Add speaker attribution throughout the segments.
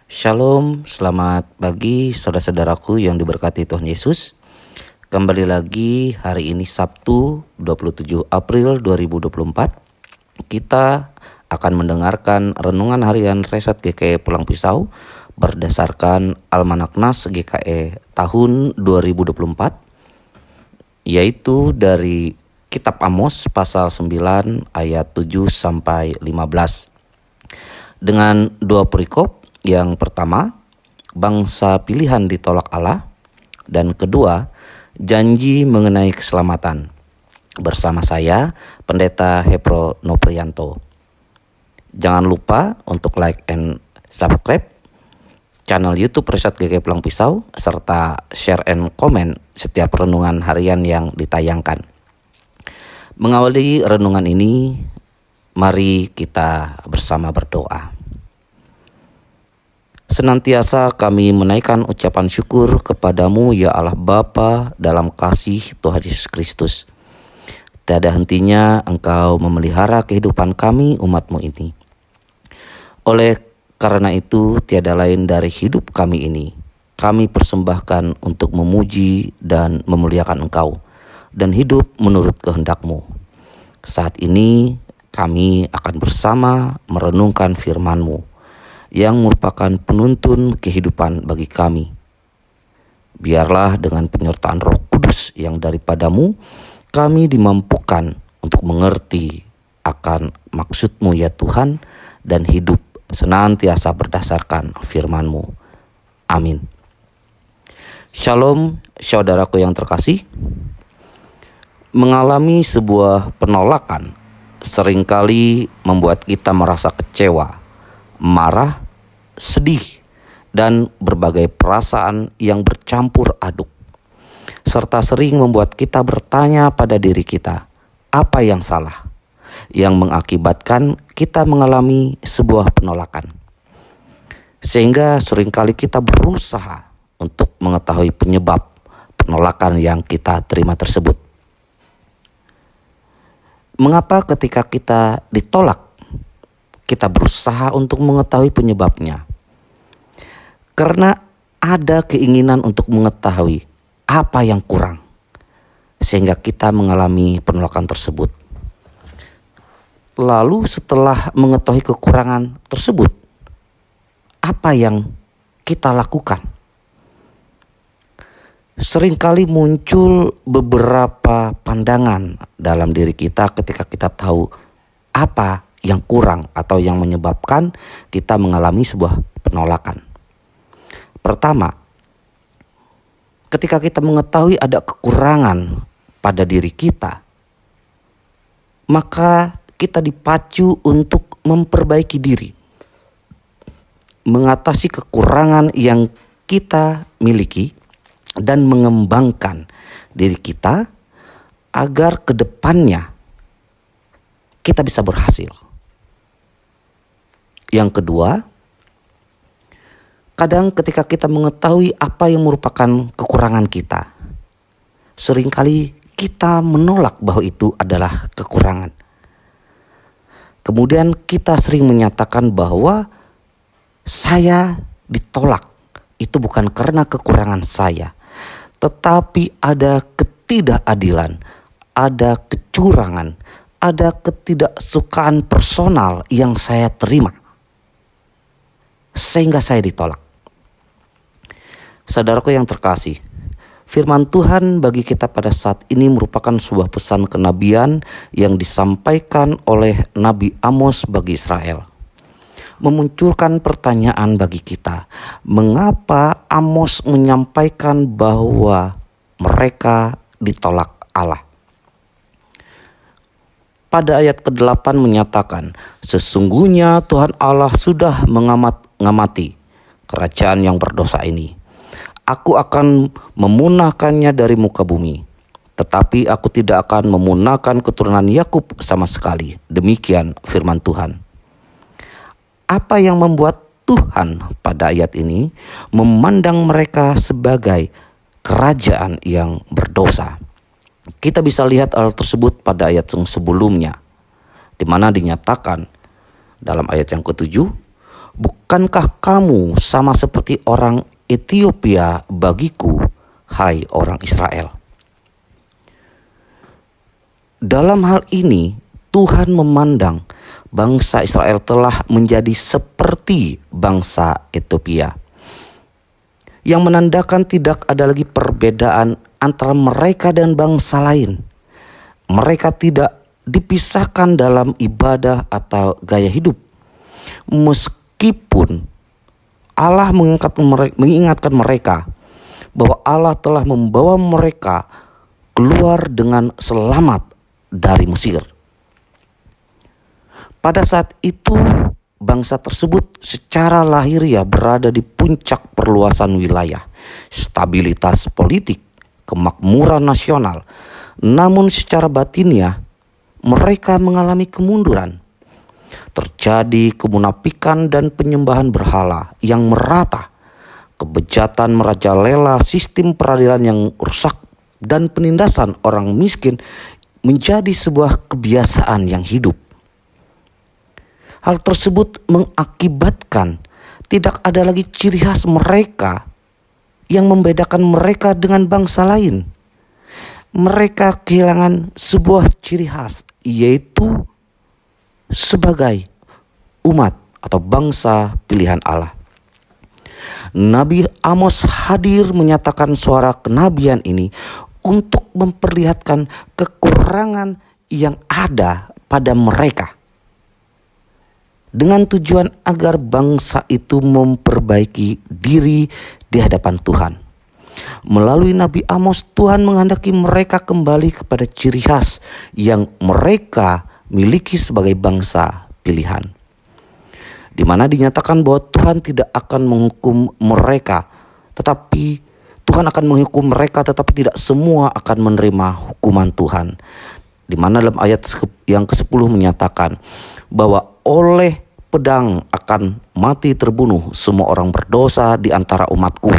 Speaker 1: Shalom, selamat pagi saudara-saudaraku yang diberkati Tuhan Yesus. Kembali lagi hari ini Sabtu 27 April 2024. Kita akan mendengarkan renungan harian Reset GKE Pulang Pisau berdasarkan Almanak Nas GKE tahun 2024, yaitu dari Kitab Amos pasal 9 ayat 7 sampai 15. Dengan dua perikop. Yang pertama, bangsa pilihan ditolak Allah, dan kedua, janji mengenai keselamatan. Bersama saya, Pendeta Hepro Noprianto. Jangan lupa untuk like and subscribe channel YouTube Reset GKE Pulang Pisau, serta share and comment setiap renungan harian yang ditayangkan. Mengawali renungan ini, mari kita bersama berdoa. Senantiasa kami menaikkan ucapan syukur kepadamu ya Allah Bapa dalam kasih Tuhan Yesus Kristus. Tiada hentinya Engkau memelihara kehidupan kami umat-Mu ini. Oleh karena itu tiada lain dari hidup kami ini. Kami persembahkan untuk memuji dan memuliakan Engkau dan hidup menurut kehendak-Mu. Saat ini kami akan bersama merenungkan firman-Mu yang merupakan penuntun kehidupan bagi kami. Biarlah dengan penyertaan Roh Kudus yang daripada-Mu, kami dimampukan untuk mengerti akan maksud-Mu ya Tuhan, dan hidup senantiasa berdasarkan firman-Mu. Amin. Shalom saudaraku yang terkasih. Mengalami sebuah penolakan seringkali membuat kita merasa kecewa, marah, sedih, dan berbagai perasaan yang bercampur aduk, serta sering membuat kita bertanya pada diri kita, apa yang salah yang mengakibatkan kita mengalami sebuah penolakan. Sehingga seringkali kita berusaha untuk mengetahui penyebab penolakan yang kita terima tersebut. Mengapa ketika kita ditolak kita berusaha untuk mengetahui penyebabnya? Karena ada keinginan untuk mengetahui apa yang kurang, sehingga kita mengalami penolakan tersebut. Lalu setelah mengetahui kekurangan tersebut, apa yang kita lakukan? Seringkali muncul beberapa pandangan dalam diri kita ketika kita tahu apa yang kurang atau yang menyebabkan kita mengalami sebuah penolakan. Pertama, ketika kita mengetahui ada kekurangan pada diri kita, maka kita dipacu untuk memperbaiki diri, mengatasi kekurangan yang kita miliki, dan mengembangkan diri kita agar ke depannya kita bisa berhasil. Yang kedua, kadang ketika kita mengetahui apa yang merupakan kekurangan kita, seringkali kita menolak bahwa itu adalah kekurangan. Kemudian kita sering menyatakan bahwa saya ditolak itu bukan karena kekurangan saya, tetapi ada ketidakadilan, ada kecurangan, ada ketidaksukaan personal yang saya terima, sehingga saya ditolak. Saudaraku yang terkasih, firman Tuhan bagi kita pada saat ini merupakan sebuah pesan kenabian yang disampaikan oleh Nabi Amos bagi Israel. Memunculkan pertanyaan bagi kita, mengapa Amos menyampaikan bahwa mereka ditolak Allah? Pada ayat ke-8 menyatakan, sesungguhnya Tuhan Allah sudah mengamati kerajaan yang berdosa ini. Aku akan memunahkannya dari muka bumi, tetapi aku tidak akan memunahkan keturunan Yakub sama sekali. Demikian firman Tuhan. Apa yang membuat Tuhan pada ayat ini memandang mereka sebagai kerajaan yang berdosa? Kita bisa lihat hal tersebut pada ayat yang sebelumnya, di mana dinyatakan dalam ayat yang ke-7 Bukankah kamu sama seperti orang Ethiopia bagiku, hai orang Israel? Dalam hal ini, Tuhan memandang bangsa Israel telah menjadi seperti bangsa Ethiopia, yang menandakan tidak ada lagi perbedaan antara mereka dan bangsa lain. Mereka tidak dipisahkan dalam ibadah atau gaya hidup. Meskipun Allah mengingatkan mereka bahwa Allah telah membawa mereka keluar dengan selamat dari Mesir. Pada saat itu bangsa tersebut secara lahiriah berada di puncak perluasan wilayah, stabilitas politik, kemakmuran nasional. Namun secara batiniah mereka mengalami kemunduran. Terjadi kemunafikan dan penyembahan berhala yang merata, kebejatan merajalela, sistem peradilan yang rusak, dan penindasan orang miskin menjadi sebuah kebiasaan yang hidup. Hal tersebut mengakibatkan tidak ada lagi ciri khas mereka yang membedakan mereka dengan bangsa lain. Mereka kehilangan sebuah ciri khas, yaitu sebagai umat atau bangsa pilihan Allah. Nabi Amos hadir menyatakan suara kenabian ini untuk memperlihatkan kekurangan yang ada pada mereka, dengan tujuan agar bangsa itu memperbaiki diri di hadapan Tuhan. Melalui Nabi Amos, Tuhan menghendaki mereka kembali kepada ciri khas yang mereka miliki sebagai bangsa pilihan, di mana dinyatakan bahwa Tuhan tidak akan menghukum mereka, tetapi Tuhan akan menghukum mereka, tetapi tidak semua akan menerima hukuman Tuhan. Di mana dalam ayat yang ke-10 menyatakan bahwa oleh pedang akan mati terbunuh semua orang berdosa di antara umatku,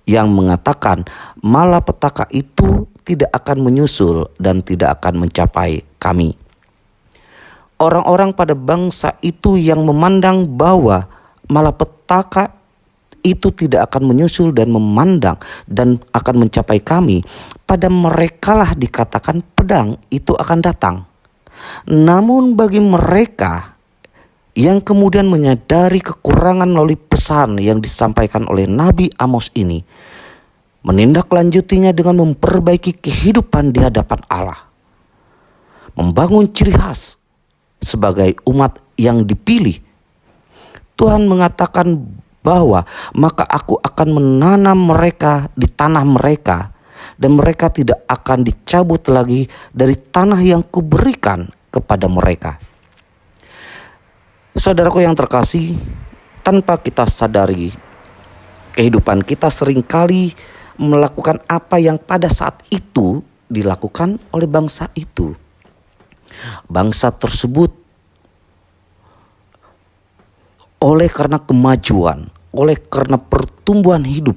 Speaker 1: yang mengatakan malapetaka itu tidak akan menyusul dan tidak akan mencapai kami. Orang-orang pada bangsa itu yang memandang bahwa malapetaka itu tidak akan menyusul dan memandang dan akan mencapai kami, pada merekalah dikatakan pedang itu akan datang. Namun bagi mereka yang kemudian menyadari kekurangan melalui pesan yang disampaikan oleh Nabi Amos ini, menindaklanjutinya dengan memperbaiki kehidupan di hadapan Allah, membangun ciri khas sebagai umat yang dipilih. Tuhan mengatakan bahwa maka aku akan menanam mereka di tanah mereka, dan mereka tidak akan dicabut lagi dari tanah yang kuberikan kepada mereka. Saudaraku yang terkasih, tanpa kita sadari, kehidupan kita seringkali melakukan apa yang pada saat itu dilakukan oleh bangsa itu. Bangsa tersebut oleh karena kemajuan, oleh karena pertumbuhan hidup,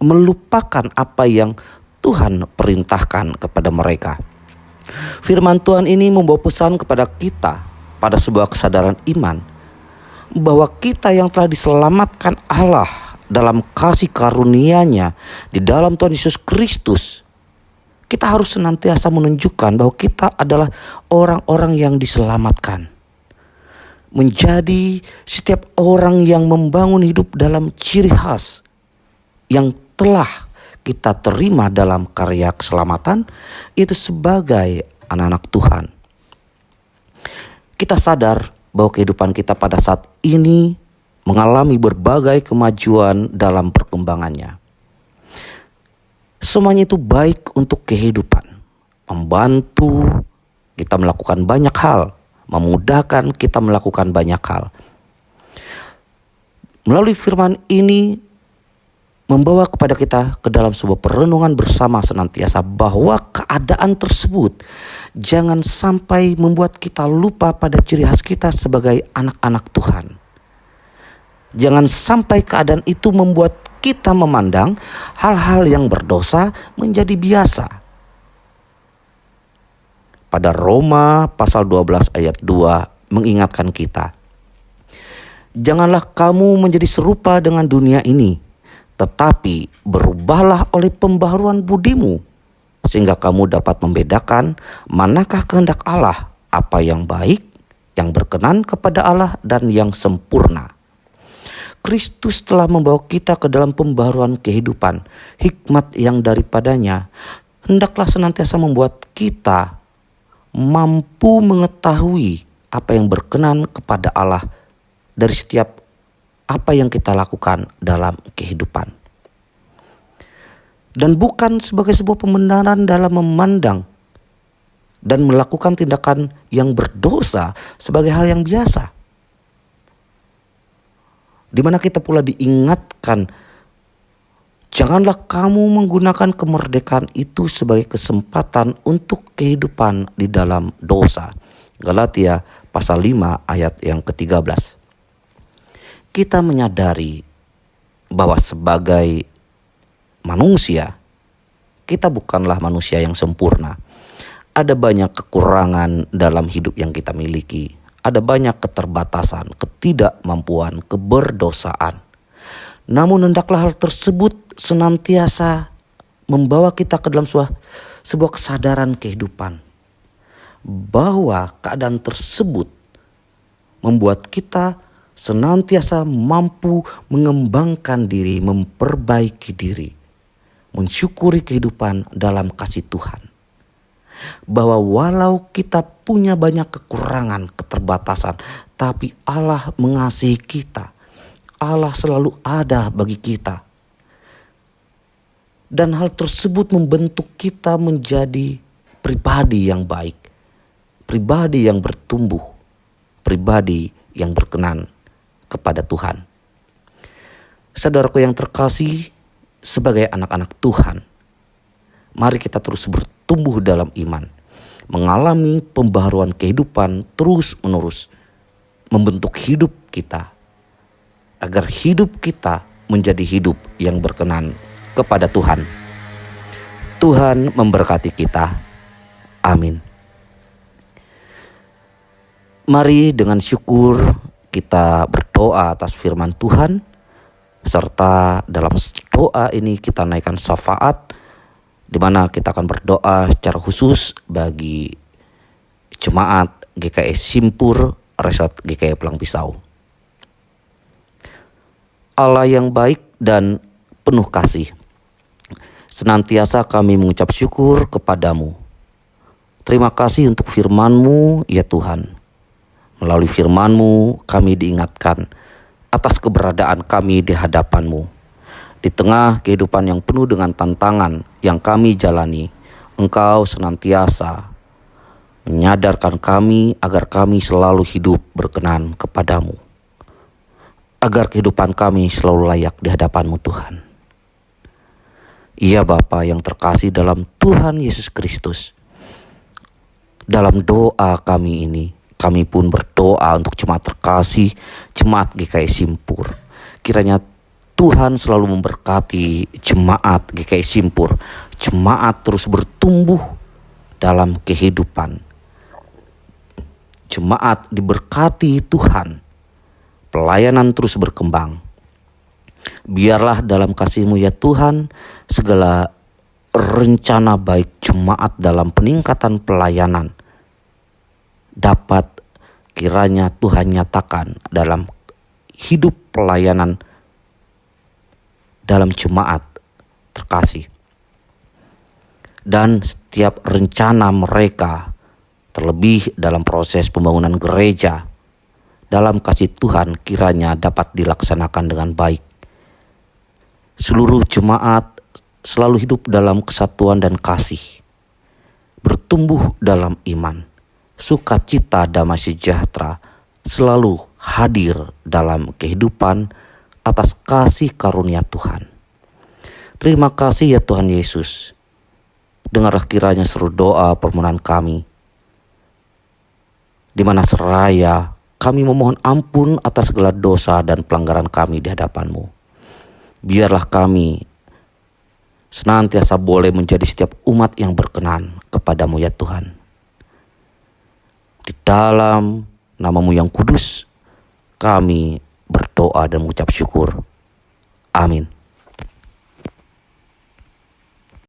Speaker 1: melupakan apa yang Tuhan perintahkan kepada mereka. Firman Tuhan ini membawa pesan kepada kita pada sebuah kesadaran iman, bahwa kita yang telah diselamatkan Allah dalam kasih karunia-Nya di dalam Tuhan Yesus Kristus, kita harus senantiasa menunjukkan bahwa kita adalah orang-orang yang diselamatkan. Menjadi setiap orang yang membangun hidup dalam ciri khas yang telah kita terima dalam karya keselamatan, itu sebagai anak-anak Tuhan. Kita sadar bahwa kehidupan kita pada saat ini mengalami berbagai kemajuan dalam perkembangannya. Semuanya itu baik untuk kehidupan, membantu kita melakukan banyak hal, memudahkan kita melakukan banyak hal. Melalui firman ini membawa kepada kita ke dalam sebuah perenungan bersama senantiasa bahwa keadaan tersebut jangan sampai membuat kita lupa pada ciri khas kita sebagai anak-anak Tuhan. Jangan sampai keadaan itu membuat kita memandang hal-hal yang berdosa menjadi biasa. Pada Roma pasal 12 ayat 2 mengingatkan kita, Janganlah kamu menjadi serupa dengan dunia ini, tetapi berubahlah oleh pembaharuan budimu, sehingga kamu dapat membedakan manakah kehendak Allah, apa yang baik, yang berkenan kepada Allah, dan yang sempurna. Kristus telah membawa kita ke dalam pembaharuan kehidupan. Hikmat yang daripadanya hendaklah senantiasa membuat kita mampu mengetahui apa yang berkenan kepada Allah dari setiap apa yang kita lakukan dalam kehidupan. Dan bukan sebagai sebuah pembenaran dalam memandang dan melakukan tindakan yang berdosa sebagai hal yang biasa. Di mana kita pula diingatkan, janganlah kamu menggunakan kemerdekaan itu sebagai kesempatan untuk kehidupan di dalam dosa. Galatia pasal 5 ayat yang ke-13. Kita menyadari bahwa sebagai manusia, kita bukanlah manusia yang sempurna. Ada banyak kekurangan dalam hidup yang kita miliki. Ada banyak keterbatasan, ketidakmampuan, keberdosaan. Namun hendaklah hal tersebut senantiasa membawa kita ke dalam sebuah kesadaran kehidupan. Bahwa keadaan tersebut membuat kita senantiasa mampu mengembangkan diri, memperbaiki diri, mensyukuri kehidupan dalam kasih Tuhan. Bahwa walau kita punya banyak kekurangan, keterbatasan, tapi Allah mengasihi kita. Allah selalu ada bagi kita. Dan hal tersebut membentuk kita menjadi pribadi yang baik, pribadi yang bertumbuh, pribadi yang berkenan kepada Tuhan. Saudaraku yang terkasih, sebagai anak-anak Tuhan, mari kita terus bertumbuh dalam iman, mengalami pembaharuan kehidupan terus-menerus, membentuk hidup kita, agar hidup kita menjadi hidup yang berkenan kepada Tuhan. Tuhan memberkati kita. Amin. Mari dengan syukur kita berdoa atas firman Tuhan, serta dalam doa ini kita naikkan syafaat, di mana kita akan berdoa secara khusus bagi jemaat GKI Simpur, Resort GKI Pelang Pisau. Allah yang baik dan penuh kasih, senantiasa kami mengucap syukur kepadamu. Terima kasih untuk firman-Mu ya Tuhan. Melalui firman-Mu kami diingatkan atas keberadaan kami di hadapan-Mu. Di tengah kehidupan yang penuh dengan tantangan yang kami jalani, Engkau senantiasa menyadarkan kami agar kami selalu hidup berkenan kepadamu. Agar kehidupan kami selalu layak di hadapan-Mu Tuhan. Ya Bapa yang terkasih dalam Tuhan Yesus Kristus, dalam doa kami ini, kami pun berdoa untuk jemaat terkasih, jemaat GKI Simpur. Kiranya Tuhan selalu memberkati jemaat GKI Simpur. Jemaat terus bertumbuh dalam kehidupan. Jemaat diberkati Tuhan. Pelayanan terus berkembang. Biarlah dalam kasih-Mu ya Tuhan, segala rencana baik jemaat dalam peningkatan pelayanan dapat kiranya Tuhan nyatakan dalam hidup pelayanan dalam jemaat terkasih. Dan setiap rencana mereka, terlebih dalam proses pembangunan gereja, dalam kasih Tuhan kiranya dapat dilaksanakan dengan baik. Seluruh jemaat selalu hidup dalam kesatuan dan kasih, bertumbuh dalam iman, sukacita damai sejahtera selalu hadir dalam kehidupan atas kasih karunia Tuhan. Terima kasih ya Tuhan Yesus. Dengarlah kiranya seru doa permohonan kami, di mana seraya kami memohon ampun atas segala dosa dan pelanggaran kami di hadapan-Mu. Biarlah kami senantiasa boleh menjadi setiap umat yang berkenan kepadamu ya Tuhan. Di dalam nama-Mu yang kudus, kami berdoa dan mengucap syukur. Amin.